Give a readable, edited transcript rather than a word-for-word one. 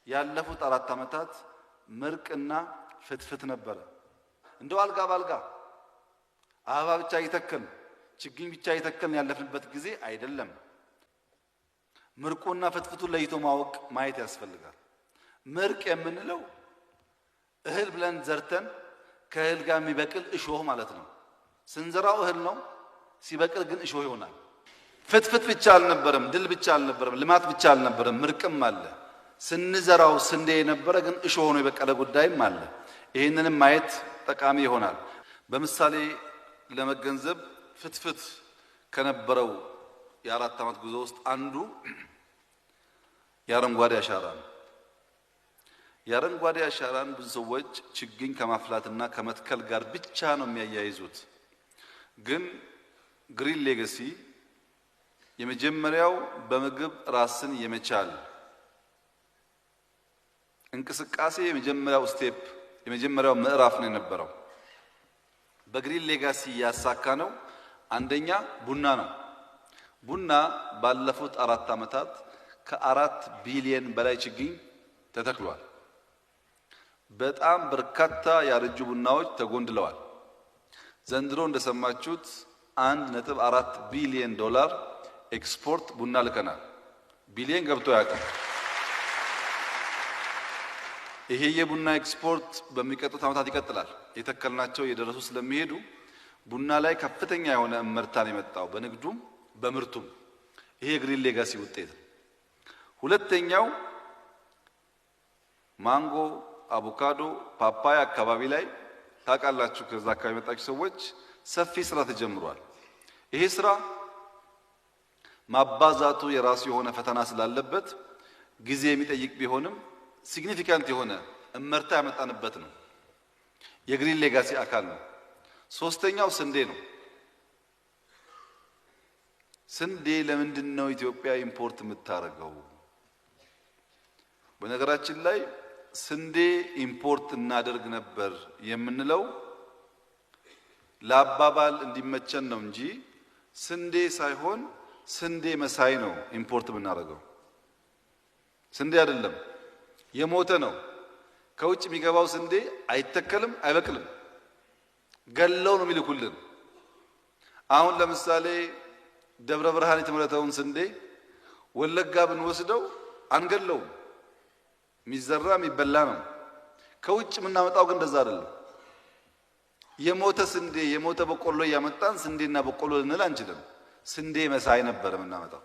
ያለፉት 4 ዓመታት ምርቅና ፍትፍት ነበረ። እንደው አልጋ ባልጋ አበባ ብቻ እየተከልን ችግኝ ብቻ እየተከልን ያለፍንበት ጊዜ አይደለም። ምርቁና ፍትፍቱን ለይቶ ማየት ያስፈልጋል። ምርቅ የምንለው እህል ብለን ዘርተን ከእህል ጋር የሚበቅል እሾህ ማለት ነው። ስንዘራው እህል ነው፣ ሲበቅል ግን እሾህ ይሆናል። ፍትፍት ብቻ አልነበረም፣ ድል ብቻ አልነበረም፣ ልማት ብቻ አልነበረም፣ ምርቅም አለ። ስንዘራው ስንዴ የነበረ ግን እሾህ ሆኖ የበቀለ ጉዳይም አለ። ይህንንም ማየት ጠቃሚ ይሆናል። በምሳሌ ለመገንዘብ ፍትፍት ከነበረው የ4 ዓመት ጉዞ ውስጥ አንዱ የአረንጓዴ አሻራ ነው። የአረንጓዴ አሻራን ብዙ ሰዎች ችግኝ ከማፍላትና ከመትከል ጋር ብቻ ነው የሚያያይዙት። ግን ግሪን ሌጋሲ የመጀመሪያው በምግብ ራስን የመቻል እንቅስቃሴ የመጀመሪያው ስቴፕ የመጀመሪያው ምዕራፍ ነው የነበረው። በግሪን ሌጋሲ ያሳካ ነው አንደኛ ቡና ነው። ቡና ባለፉት 4 ዓመታት ከ4 ቢሊዮን በላይ ችግኝ ተተክሏል። በጣም በርካታ ያረጁ ቡናዎች ተጎንድለዋል። ዘንድሮ እንደሰማችሁት 1.4 ቢሊዮን ዶላር ኤክስፖርት ቡና ልከናል። ቢሊዮን ገብቶ ያውቃል። ይሄ የቡና ኤክስፖርት በሚቀጥሉት ዓመታት ይቀጥላል። የተከልናቸው የደረሱ ስለሚሄዱ ቡና ላይ ከፍተኛ የሆነ እመርታን የመጣው በንግዱም በምርቱም ይሄ ግሪን ሌጋሲ ውጤት። ሁለተኛው ማንጎ፣ አቮካዶ፣ ፓፓያ አካባቢ ላይ ታውቃላችሁ። ከዛ አካባቢ የመጣችሁ ሰዎች ሰፊ ስራ ተጀምሯል። ይሄ ስራ ማባዛቱ የራሱ የሆነ ፈተና ስላለበት ጊዜ የሚጠይቅ ቢሆንም ሲግኒፊካንት የሆነ እመርታ ያመጣንበት ነው። የግሪን ሌጋሲ አካል ነው። ሶስተኛው ስንዴ ነው። ስንዴ ለምንድን ነው ኢትዮጵያ ኢምፖርት የምታደርገው? በነገራችን ላይ ስንዴ ኢምፖርት እናደርግ ነበር የምንለው ለአባባል እንዲመቸን ነው እንጂ ስንዴ ሳይሆን ስንዴ መሳይ ነው ኢምፖርት የምናደርገው። ስንዴ አይደለም፣ የሞተ ነው። ከውጭ የሚገባው ስንዴ አይተከልም፣ አይበቅልም። ገለው ነው የሚልኩልን። አሁን ለምሳሌ ደብረ ብርሃን የተመረተውን ስንዴ ወለጋ ብንወስደው አንገለውም። የሚዘራ የሚበላ ነው። ከውጭ የምናመጣው ግን እንደዛ አይደለም። የሞተ ስንዴ የሞተ በቆሎ እያመጣን ስንዴና በቆሎ ልንል አንችልም። ስንዴ መሳይ ነበር የምናመጣው።